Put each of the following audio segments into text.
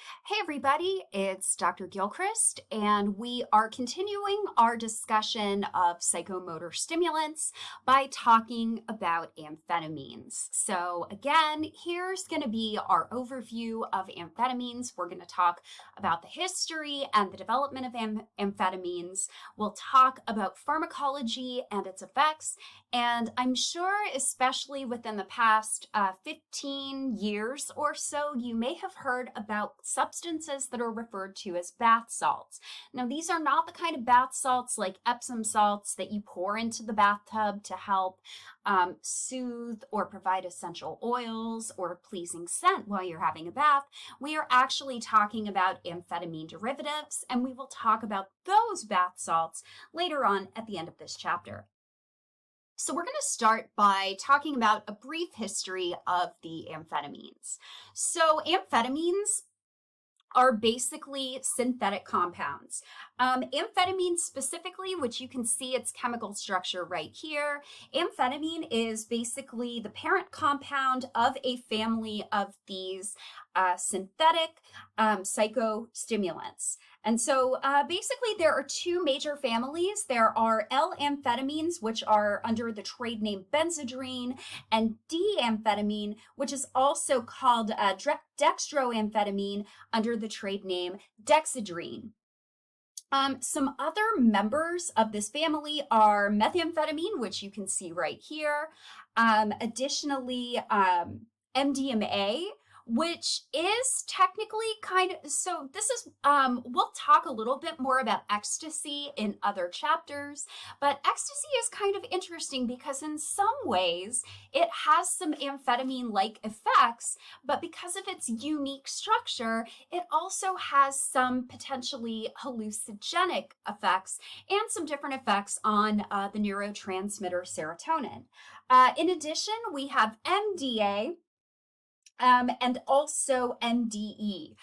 Hey everybody, it's Dr. Gilchrist, and we are continuing our discussion of psychomotor stimulants by talking about amphetamines. So again, here's going to be our overview of amphetamines. We're going to talk about the history and the development of amphetamines. We'll talk about pharmacology and its effects, and I'm sure especially within the past 15 years or so, you may have heard about substances that are referred to as bath salts. Now, these are not the kind of bath salts like Epsom salts that you pour into the bathtub to help soothe or provide essential oils or a pleasing scent while you're having a bath. We are actually talking about amphetamine derivatives, and we will talk about those bath salts later on at the end of this chapter. So we're going to start by talking about a brief history of the amphetamines. So amphetamines are basically synthetic compounds. Amphetamine specifically, which you can see its chemical structure right here, amphetamine is basically the parent compound of a family of these synthetic psychostimulants. And so basically there are two major families. There are L-amphetamines, which are under the trade name Benzedrine, and D-amphetamine, which is also called dextroamphetamine under the trade name Dexedrine. Some other members of this family are methamphetamine, which you can see right here. Additionally, MDMA, which is technically so this is, we'll talk a little bit more about ecstasy in other chapters, but ecstasy is kind of interesting because in some ways it has some amphetamine-like effects, but because of its unique structure, it also has some potentially hallucinogenic effects and some different effects on the neurotransmitter serotonin. In addition, we have MDA, and also NDE.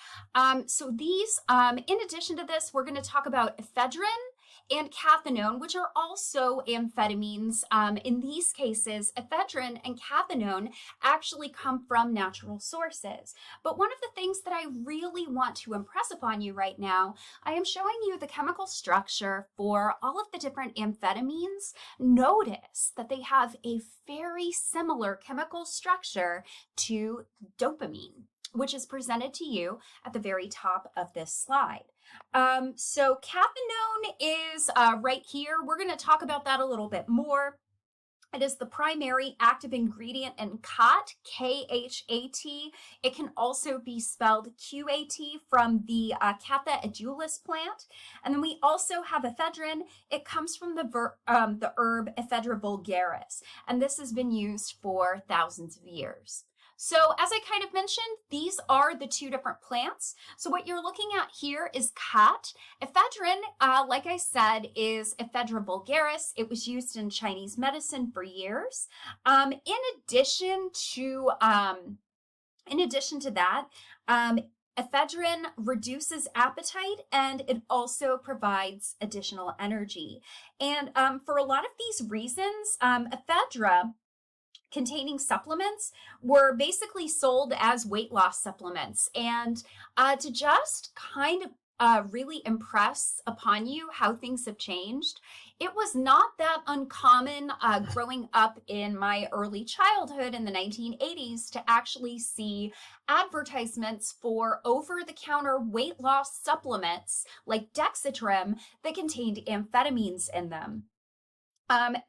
So these, in addition to this, we're going to talk about ephedrine and cathinone, which are also amphetamines. In these cases, ephedrine and cathinone actually come from natural sources. But one of the things that I really want to impress upon you right now, I am showing you the chemical structure for all of the different amphetamines. Notice that they have a very similar chemical structure to dopamine, which is presented to you at the very top of this slide. So cathinone is right here. We're going to talk about that a little bit more. It is the primary active ingredient in khat, K-H-A-T. It can also be spelled Q-A-T from the Catha edulis plant. And then we also have ephedrine. It comes from the herb Ephedra vulgaris, and this has been used for thousands of years. So as I kind of mentioned, these are the two different plants. So what you're looking at here is khat. Ephedrine, like I said, is Ephedra vulgaris. It was used in Chinese medicine for years. In addition to that, ephedrine reduces appetite, and it also provides additional energy. And for a lot of these reasons, ephedra containing supplements were basically sold as weight loss supplements. And to just kind of really impress upon you how things have changed, it was not that uncommon growing up in my early childhood in the 1980s to actually see advertisements for over-the-counter weight loss supplements like Dexedrine that contained amphetamines in them.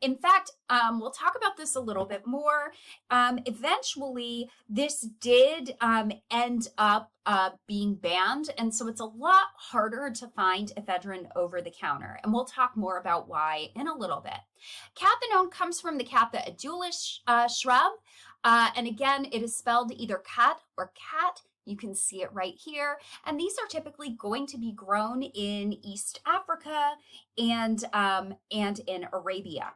In fact, we'll talk about this a little bit more. Eventually, this did end up being banned, and so it's a lot harder to find ephedrine over the counter, and we'll talk more about why in a little bit. Cathinone comes from the Catha edulis shrub, and again, it is spelled either cat or cat. You can see it right here. And these are typically going to be grown in East Africa and in Arabia.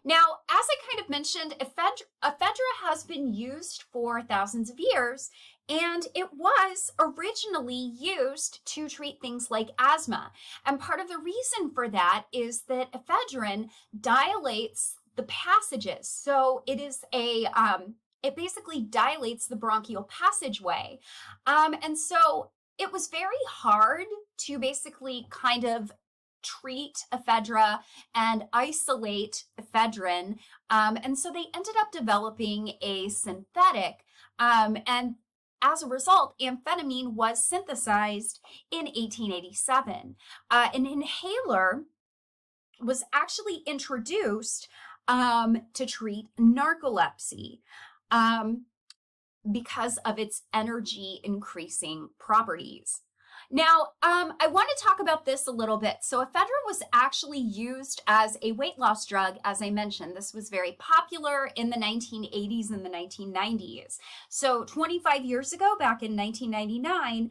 Now, as I kind of mentioned, ephedra has been used for thousands of years, and it was originally used to treat things like asthma. And part of the reason for that is that ephedrine dilates the passages. So it is it basically dilates the bronchial passageway. And so it was very hard to basically kind of treat ephedra and isolate ephedrine. And so they ended up developing a synthetic. And as a result, amphetamine was synthesized in 1887. An inhaler was actually introduced to treat narcolepsy. Because of its energy increasing properties. Now, I want to talk about this a little bit. So ephedra was actually used as a weight loss drug, as I mentioned. This was very popular in the 1980s and the 1990s. So 25 years ago, back in 1999,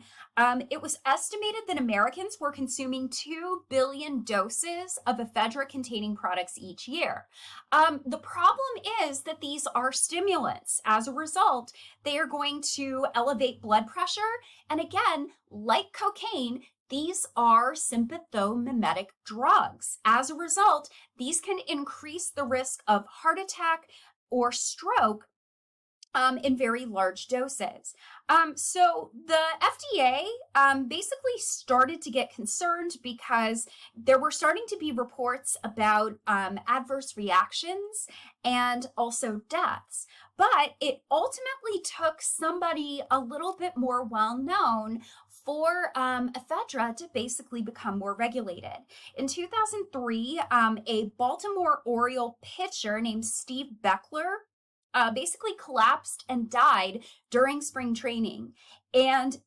it was estimated that Americans were consuming 2 billion doses of ephedra-containing products each year. The problem is that these are stimulants. As a result, they are going to elevate blood pressure. And again, like cocaine, these are sympathomimetic drugs. As a result, these can increase the risk of heart attack or stroke in very large doses. So the FDA basically started to get concerned because there were starting to be reports about adverse reactions and also deaths. But it ultimately took somebody a little bit more well-known for ephedra to basically become more regulated. In 2003, a Baltimore Oriole pitcher named Steve Beckler basically collapsed and died during spring training. And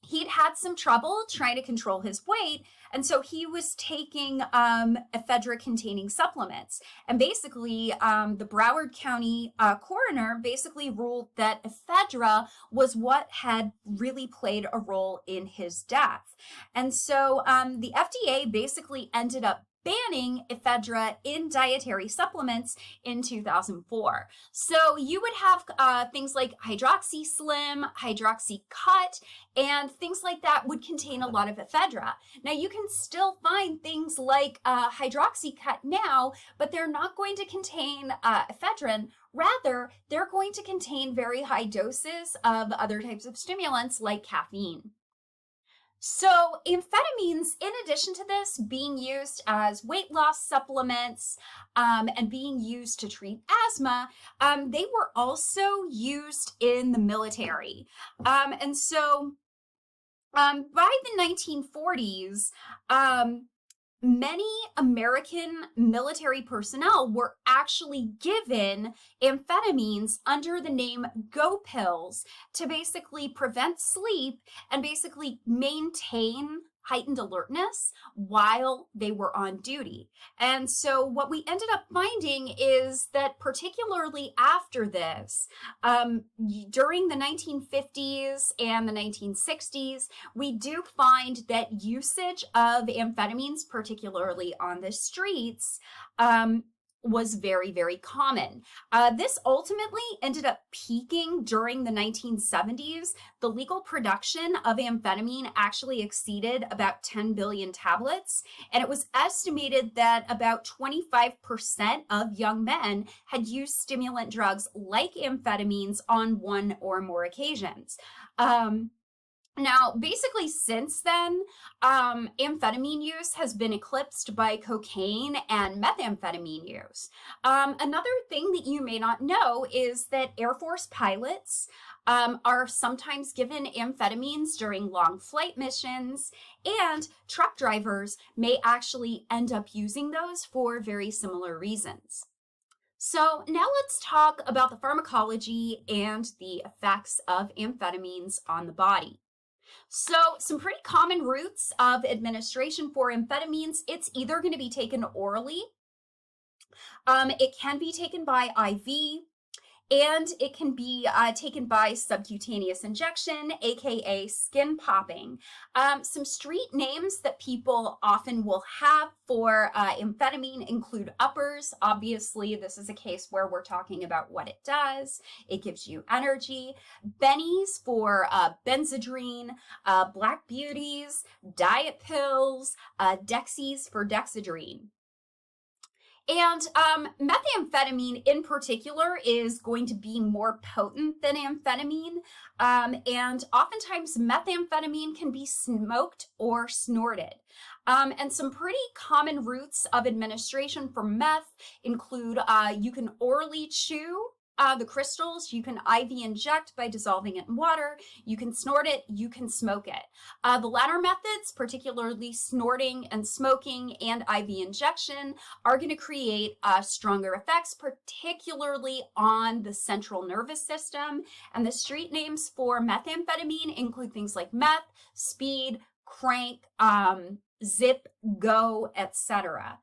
he'd had some trouble trying to control his weight. And so he was taking ephedra-containing supplements. And basically, the Broward County coroner basically ruled that ephedra was what had really played a role in his death. And so the FDA basically ended up banning ephedra in dietary supplements in 2004. So you would have things like Hydroxy Slim, Hydroxy Cut, and things like that would contain a lot of ephedra. Now you can still find things like Hydroxy Cut now, but they're not going to contain ephedrine. Rather, they're going to contain very high doses of other types of stimulants like caffeine. So amphetamines, in addition to this, being used as weight loss supplements and being used to treat asthma, they were also used in the military. And so by the 1940s, many American military personnel were actually given amphetamines under the name Go pills to basically prevent sleep and basically maintain heightened alertness while they were on duty. And so what we ended up finding is that particularly after this, during the 1950s and the 1960s, we do find that usage of amphetamines, particularly on the streets, was very, very common. This ultimately ended up peaking during the 1970s. The legal production of amphetamine actually exceeded about 10 billion tablets, and it was estimated that about 25% of young men had used stimulant drugs like amphetamines on one or more occasions. Now, basically since then, amphetamine use has been eclipsed by cocaine and methamphetamine use. Another thing that you may not know is that Air Force pilots are sometimes given amphetamines during long flight missions, and truck drivers may actually end up using those for very similar reasons. So now let's talk about the pharmacology and the effects of amphetamines on the body. So some pretty common routes of administration for amphetamines, it's either going to be taken orally, it can be taken by IV, and it can be taken by subcutaneous injection, aka skin popping. Some street names that people often will have for amphetamine include uppers. Obviously, this is a case where we're talking about what it does. It gives you energy. Bennies for Benzedrine, Black Beauties, diet pills, Dexies for Dexedrine. And methamphetamine in particular is going to be more potent than amphetamine. And oftentimes methamphetamine can be smoked or snorted. And some pretty common routes of administration for meth include you can orally chew the crystals, you can IV inject by dissolving it in water, you can snort it, you can smoke it. The latter methods, particularly snorting and smoking and IV injection, are going to create stronger effects, particularly on the central nervous system. And the street names for methamphetamine include things like meth, speed, crank, zip, go, etc.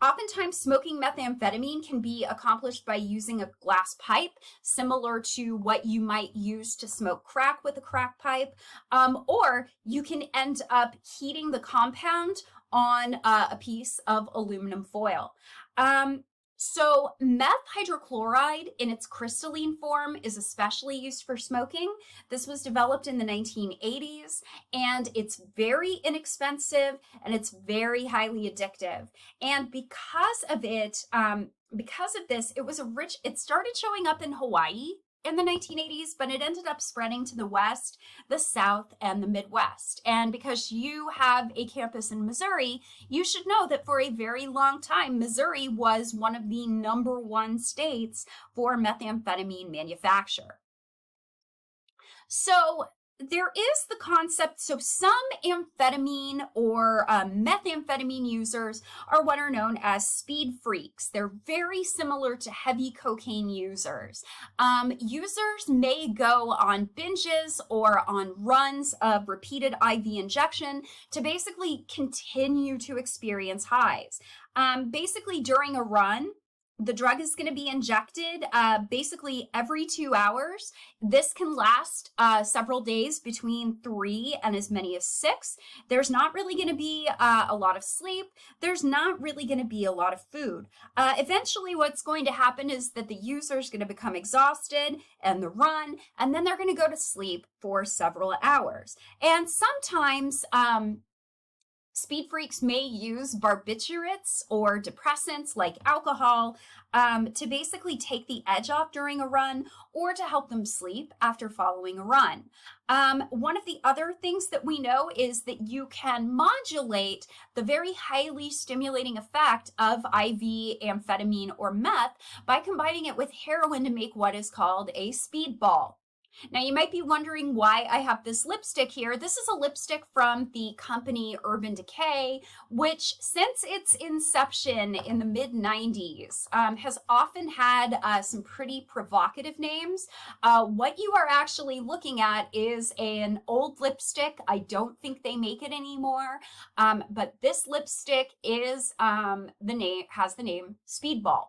Oftentimes, smoking methamphetamine can be accomplished by using a glass pipe, similar to what you might use to smoke crack with a crack pipe, or you can end up heating the compound on a piece of aluminum foil. So meth hydrochloride in its crystalline form is especially used for smoking. This was developed in the 1980s, and it's very inexpensive and it's very highly addictive. And because of this, it started showing up in Hawaii in the 1980s, but it ended up spreading to the West, the South, and the Midwest. And because you have a campus in Missouri, you should know that for a very long time, Missouri was one of the #1 states for methamphetamine manufacture. So there is the concept, so some amphetamine or methamphetamine users are what are known as speed freaks. They're very similar to heavy cocaine users. Users may go on binges or on runs of repeated IV injection to basically continue to experience highs. Basically, during a run, the drug is going to be injected basically every 2 hours. This can last several days, between 3 and as many as 6. There's not really going to be a lot of sleep. There's not really going to be a lot of food. Eventually, what's going to happen is that the user is going to become exhausted and the run, and then they're going to go to sleep for several hours. And sometimes speed freaks may use barbiturates or depressants like alcohol to basically take the edge off during a run or to help them sleep after following a run. One of the other things that we know is that you can modulate the very highly stimulating effect of IV amphetamine or meth by combining it with heroin to make what is called a speedball. Now, you might be wondering why I have this lipstick here. This is a lipstick from the company Urban Decay, which since its inception in the mid-90s has often had some pretty provocative names. What you are actually looking at is an old lipstick. I don't think they make it anymore, but this lipstick is has the name Speedball.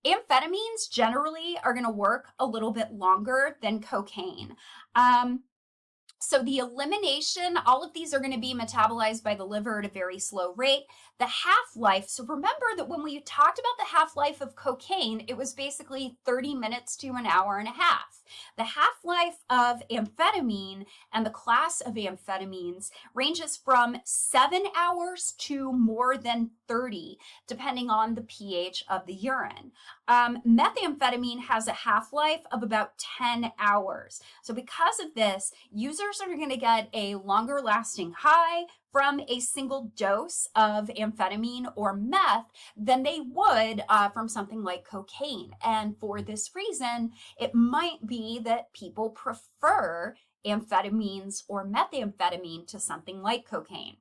Amphetamines generally are going to work a little bit longer than cocaine. So the elimination, all of these are going to be metabolized by the liver at a very slow rate. The half-life, so remember that when we talked about the half-life of cocaine, it was basically 30 minutes to an hour and a half. The half-life of amphetamine and the class of amphetamines ranges from 7 hours to more than 30, depending on the pH of the urine. Methamphetamine has a half-life of about 10 hours. So because of this, users are going to get a longer lasting high from a single dose of amphetamine or meth than they would from something like cocaine. And for this reason, it might be that people prefer amphetamines or methamphetamine to something like cocaine.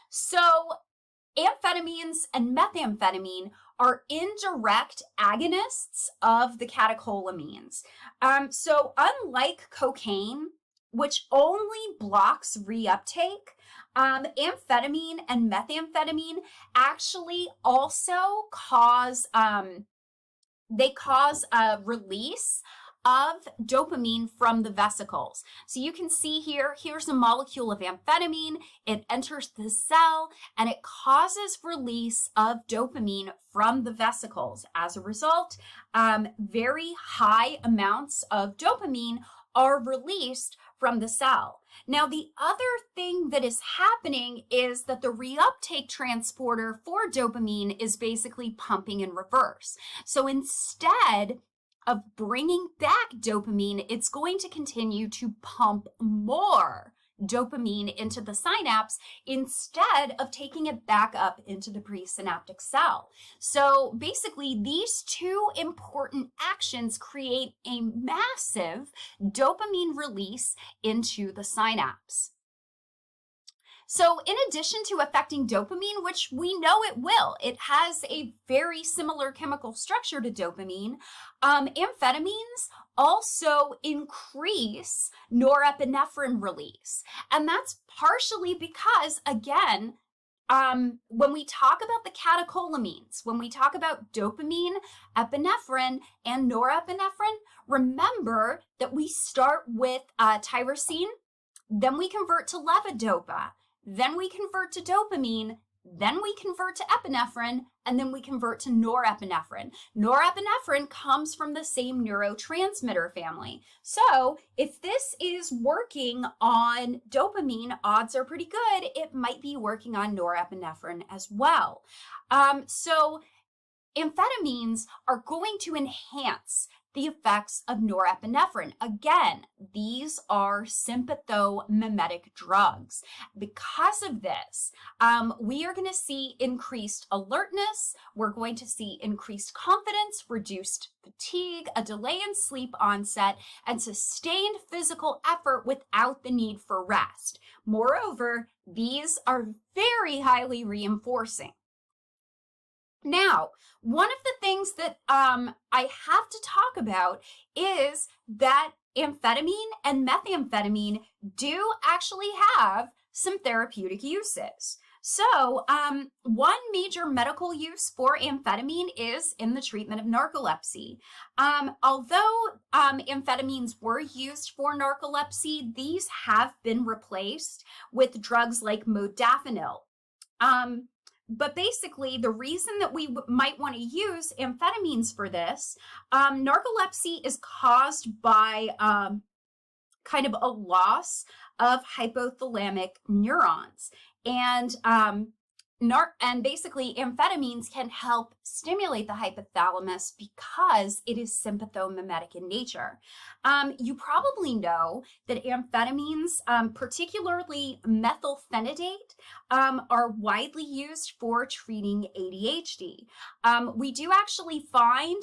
So amphetamines and methamphetamine are indirect agonists of the catecholamines. So unlike cocaine, which only blocks reuptake, amphetamine and methamphetamine actually also cause a release of dopamine from the vesicles. So you can see here's a molecule of amphetamine. It enters the cell and it causes release of dopamine from the vesicles. As a result, very high amounts of dopamine are released from the cell. Now, the other thing that is happening is that the reuptake transporter for dopamine is basically pumping in reverse. So instead of bringing back dopamine, it's going to continue to pump more dopamine into the synapse instead of taking it back up into the presynaptic cell. So basically, these two important actions create a massive dopamine release into the synapse. So in addition to affecting dopamine, which we know it will, it has a very similar chemical structure to dopamine, amphetamines also increase norepinephrine release. And that's partially because, again, when we talk about the catecholamines, when we talk about dopamine, epinephrine, and norepinephrine, remember that we start with tyrosine, then we convert to levodopa, then we convert to dopamine, then we convert to epinephrine, and then we convert to norepinephrine. Norepinephrine comes from the same neurotransmitter family. So if this is working on dopamine, odds are pretty good it might be working on norepinephrine as well. So amphetamines are going to enhance the effects of norepinephrine. Again, these are sympathomimetic drugs. Because of this, we are going to see increased alertness, we're going to see increased confidence, reduced fatigue, a delay in sleep onset, and sustained physical effort without the need for rest. Moreover, these are very highly reinforcing. Now, one of the things that I have to talk about is that amphetamine and methamphetamine do actually have some therapeutic uses. So one major medical use for amphetamine is in the treatment of narcolepsy. Although amphetamines were used for narcolepsy, these have been replaced with drugs like modafinil. But basically, the reason that we might want to use amphetamines for this, narcolepsy is caused by kind of a loss of hypothalamic neurons. And basically, amphetamines can help stimulate the hypothalamus because it is sympathomimetic in nature. You probably know that amphetamines, particularly methylphenidate, are widely used for treating ADHD. We do actually find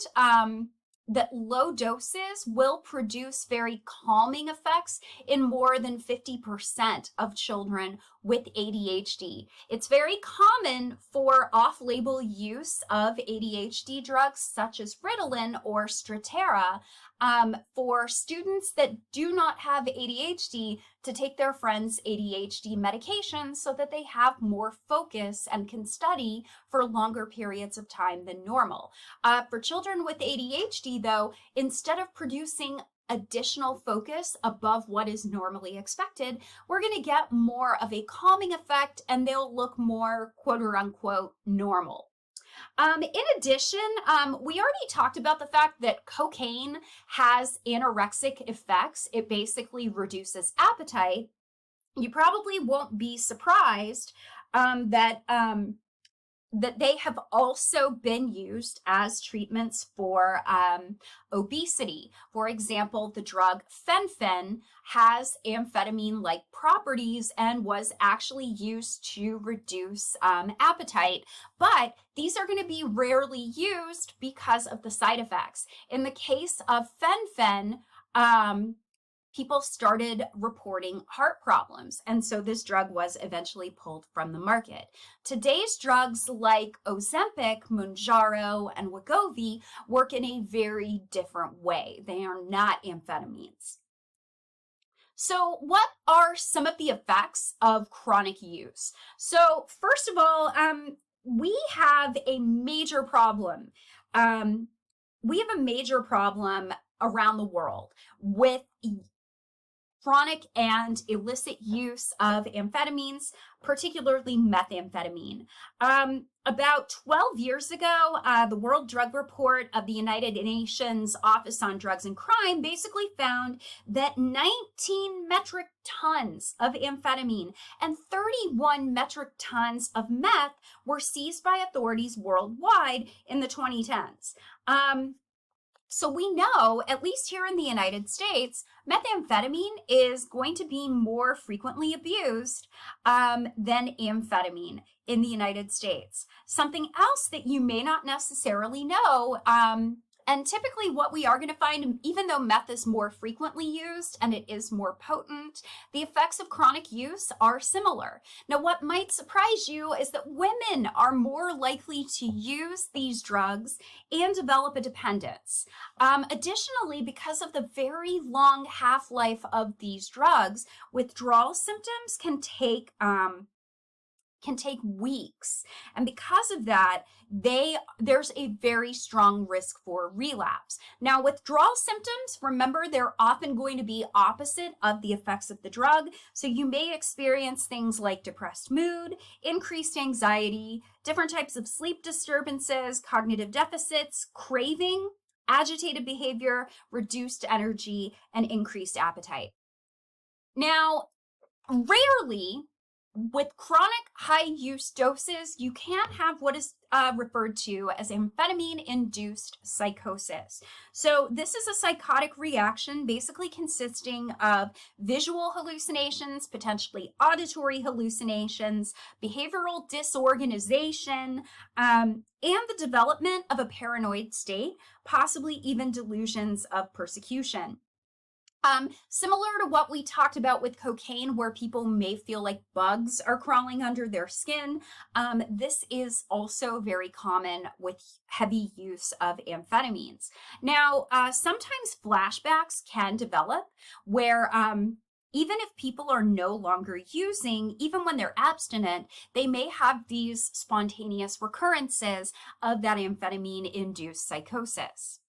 that low doses will produce very calming effects in more than 50% of children with ADHD. It's very common for off-label use of ADHD drugs such as Ritalin or Strattera for students that do not have ADHD to take their friends' ADHD medication so that they have more focus and can study for longer periods of time than normal. For children with ADHD, though, instead of producing additional focus above what is normally expected, we're going to get more of a calming effect and they'll look more quote unquote normal. In addition, we already talked about the fact that cocaine has anorexic effects. It basically reduces appetite. You probably won't be surprised that they have also been used as treatments for obesity. For example, the drug fen-phen has amphetamine-like properties and was actually used to reduce appetite, but these are going to be rarely used because of the side effects. In the case of fen-phen, people started reporting heart problems, and so this drug was eventually pulled from the market. Today's drugs like Ozempic, Mounjaro, and Wegovy work in a very different way. They are not amphetamines. So what are some of the effects of chronic use? So first of all, we have a major problem. We have a major problem around the world with chronic and illicit use of amphetamines, particularly methamphetamine. About 12 years ago, the World Drug Report of the United Nations Office on Drugs and Crime basically found that 19 metric tons of amphetamine and 31 metric tons of meth were seized by authorities worldwide in the 2010s. So we know, at least here in the United States, methamphetamine is going to be more frequently abused than amphetamine in the United States. Something else that you may not necessarily know, and typically what we are going to find, even though meth is more frequently used and it is more potent, the effects of chronic use are similar. Now, what might surprise you is that women are more likely to use these drugs and develop a dependence. Additionally, because of the very long half-life of these drugs, withdrawal symptoms can take weeks. And because of that, there's a very strong risk for relapse. Now, withdrawal symptoms, remember, they're often going to be opposite of the effects of the drug. So you may experience things like depressed mood, increased anxiety, different types of sleep disturbances, cognitive deficits, craving, agitated behavior, reduced energy, and increased appetite. Now, rarely, with chronic high-use doses, you can have what is referred to as amphetamine-induced psychosis. So this is a psychotic reaction basically consisting of visual hallucinations, potentially auditory hallucinations, behavioral disorganization, and the development of a paranoid state, possibly even delusions of persecution. Similar to what we talked about with cocaine, where people may feel like bugs are crawling under their skin, this is also very common with heavy use of amphetamines. Now, sometimes flashbacks can develop where even if people are no longer using, even when they're abstinent, they may have these spontaneous recurrences of that amphetamine-induced psychosis.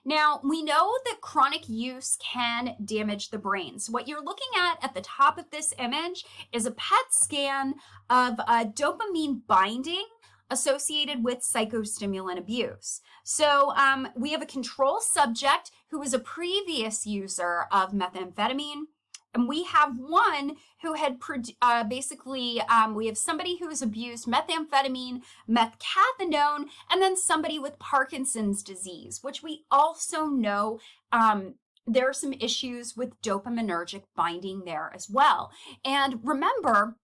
Now, we know that chronic use can damage the brain. So what you're looking at the top of this image is a PET scan of dopamine binding associated with psychostimulant abuse. So we have a control subject who is a previous user of methamphetamine. And we have one who had we have somebody who has abused methamphetamine, methcathinone, and then somebody with Parkinson's disease, which we also know there are some issues with dopaminergic binding there as well. And remember,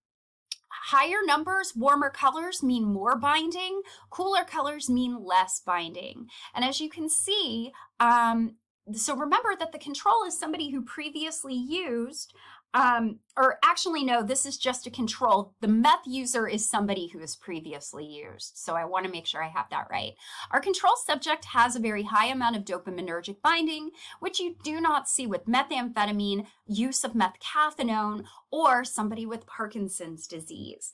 higher numbers, warmer colors mean more binding, cooler colors mean less binding. And as you can see, so remember that the control is somebody who previously used, or actually, no, this is just a control. The meth user is somebody who has previously used. So I want to make sure I have that right. Our control subject has a very high amount of dopaminergic binding, which you do not see with methamphetamine, use of methcathinone, or somebody with Parkinson's disease.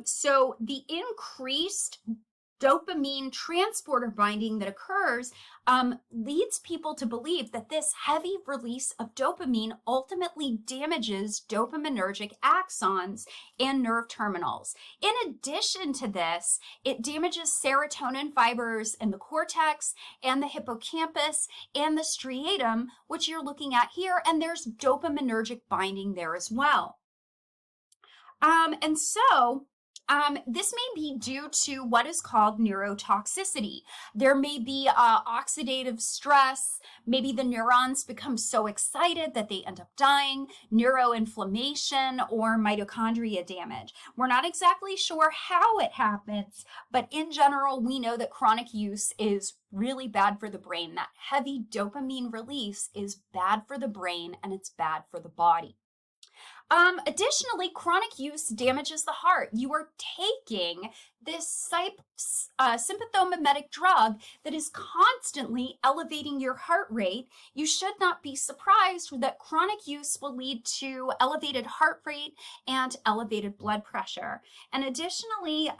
So the increased dopamine transporter binding that occurs leads people to believe that this heavy release of dopamine ultimately damages dopaminergic axons and nerve terminals. In addition to this, it damages serotonin fibers in the cortex and the hippocampus and the striatum, which you're looking at here, and there's dopaminergic binding there as well. This may be due to what is called neurotoxicity. There may be oxidative stress. Maybe the neurons become so excited that they end up dying, neuroinflammation, or mitochondria damage. We're not exactly sure how it happens, but in general, we know that chronic use is really bad for the brain. That heavy dopamine release is bad for the brain and it's bad for the body. Additionally, chronic use damages the heart. You are taking this sympathomimetic drug that is constantly elevating your heart rate. You should not be surprised that chronic use will lead to elevated heart rate and elevated blood pressure. And additionally,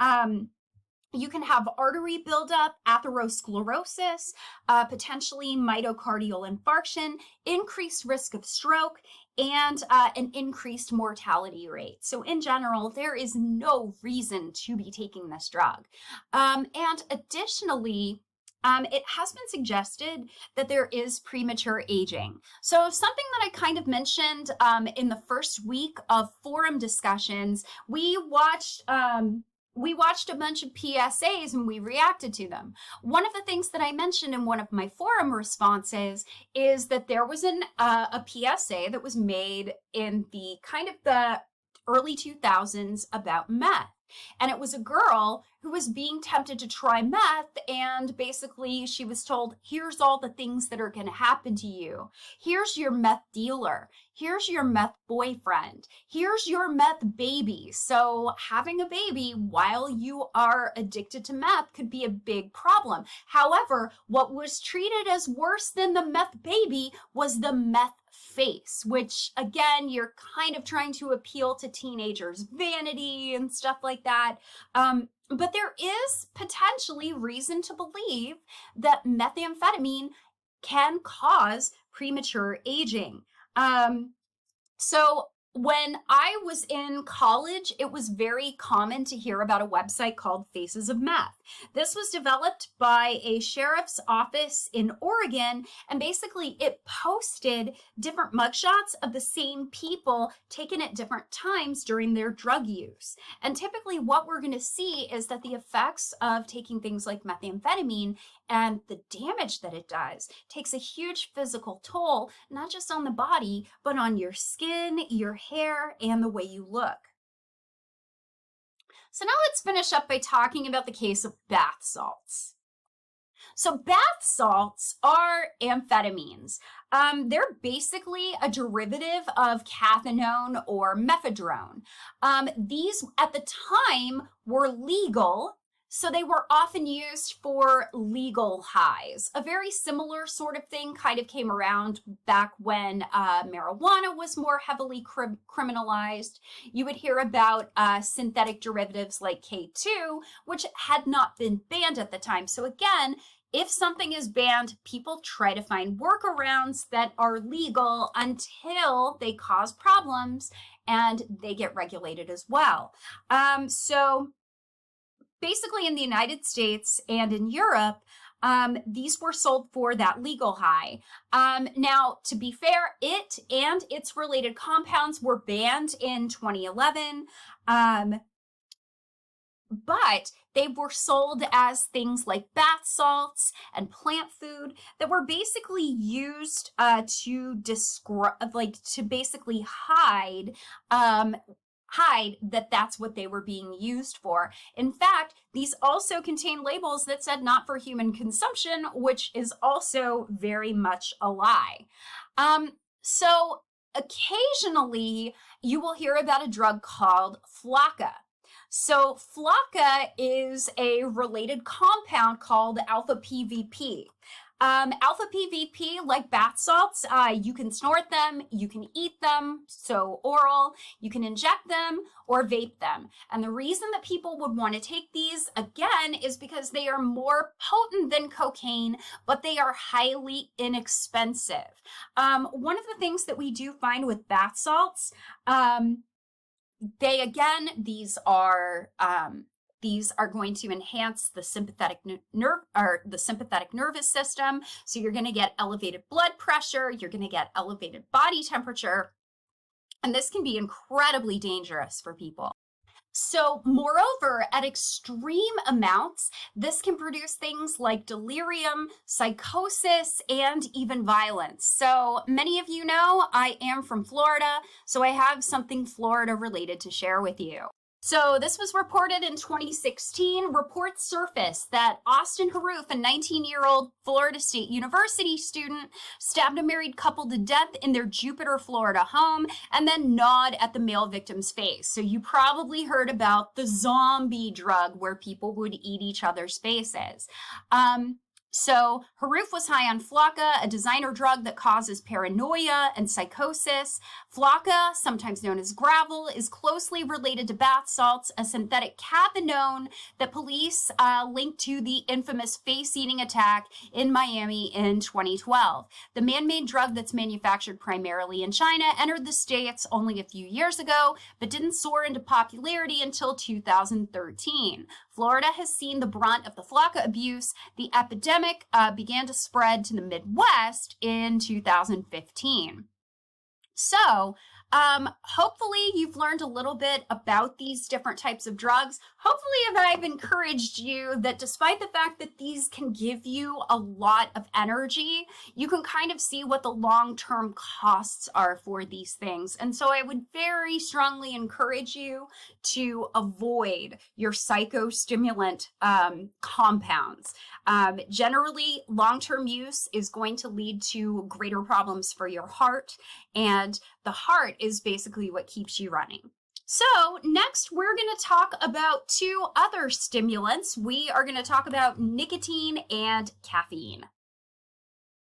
you can have artery buildup, atherosclerosis, potentially myocardial infarction, increased risk of stroke, and an increased mortality rate. So in general, there is no reason to be taking this drug. And additionally, it has been suggested that there is premature aging. So something that I kind of mentioned in the first week of forum discussions, we watched a bunch of PSAs and we reacted to them. One of the things that I mentioned in one of my forum responses is that there was a PSA that was made in the kind of the early 2000s about meth. And it was a girl who was being tempted to try meth, and basically she was told, here's all the things that are going to happen to you. Here's your meth dealer. Here's your meth boyfriend. Here's your meth baby. So having a baby while you are addicted to meth could be a big problem. However, what was treated as worse than the meth baby was the meth face, which again, you're kind of trying to appeal to teenagers' vanity and stuff like that. But there is potentially reason to believe that methamphetamine can cause premature aging. So when I was in college, it was very common to hear about a website called Faces of Meth. This was developed by a sheriff's office in Oregon, and basically it posted different mugshots of the same people taken at different times during their drug use. And typically what we're going to see is that the effects of taking things like methamphetamine and the damage that it does takes a huge physical toll, not just on the body, but on your skin, your hair, and the way you look. So now let's finish up by talking about the case of bath salts. So bath salts are amphetamines. They're basically a derivative of cathinone or mephedrone. These at the time were legal, so they were often used for legal highs. A very similar sort of thing kind of came around back when marijuana was more heavily criminalized. You would hear about synthetic derivatives like K2, which had not been banned at the time. So again, if something is banned, people try to find workarounds that are legal until they cause problems and they get regulated as well. So basically in the United States and in Europe, these were sold for that legal high. Now, to be fair, it and its related compounds were banned in 2011. But they were sold as things like bath salts and plant food that were basically used to basically hide that that's what they were being used for. In fact, these also contain labels that said not for human consumption, which is also very much a lie. So occasionally you will hear about a drug called flakka. So flakka is a related compound called alpha PVP. Alpha PVP, like bath salts, you can snort them, you can eat them, so oral, you can inject them or vape them. And the reason that people would want to take these, again, is because they are more potent than cocaine, but they are highly inexpensive. One of the things that we do find with bath salts, these are going to enhance the sympathetic nervous system. So you're going to get elevated blood pressure, you're going to get elevated body temperature, and this can be incredibly dangerous for people. So moreover, at extreme amounts, this can produce things like delirium, psychosis, and even violence. So many of you know I am from Florida, so I have something Florida related to share with you. So this was reported in 2016. Reports surfaced that Austin Haroof, a 19-year-old Florida State University student, stabbed a married couple to death in their Jupiter, Florida home and then gnawed at the male victim's face. So you probably heard about the zombie drug where people would eat each other's faces. So Haruf was high on Flocka, a designer drug that causes paranoia and psychosis. Flocka, sometimes known as gravel, is closely related to bath salts, a synthetic cathinone that police linked to the infamous face-eating attack in Miami in 2012. The man-made drug that's manufactured primarily in China entered the States only a few years ago, but didn't soar into popularity until 2013. Florida has seen the brunt of the Flocka abuse. The epidemic began to spread to the Midwest in 2015. So, hopefully you've learned a little bit about these different types of drugs. Hopefully I've encouraged you that despite the fact that these can give you a lot of energy, you can kind of see what the long-term costs are for these things. And so I would very strongly encourage you to avoid your psychostimulant compounds. Generally, long-term use is going to lead to greater problems for your heart, and the heart is basically what keeps you running. So next, we're going to talk about two other stimulants. We are going to talk about nicotine and caffeine.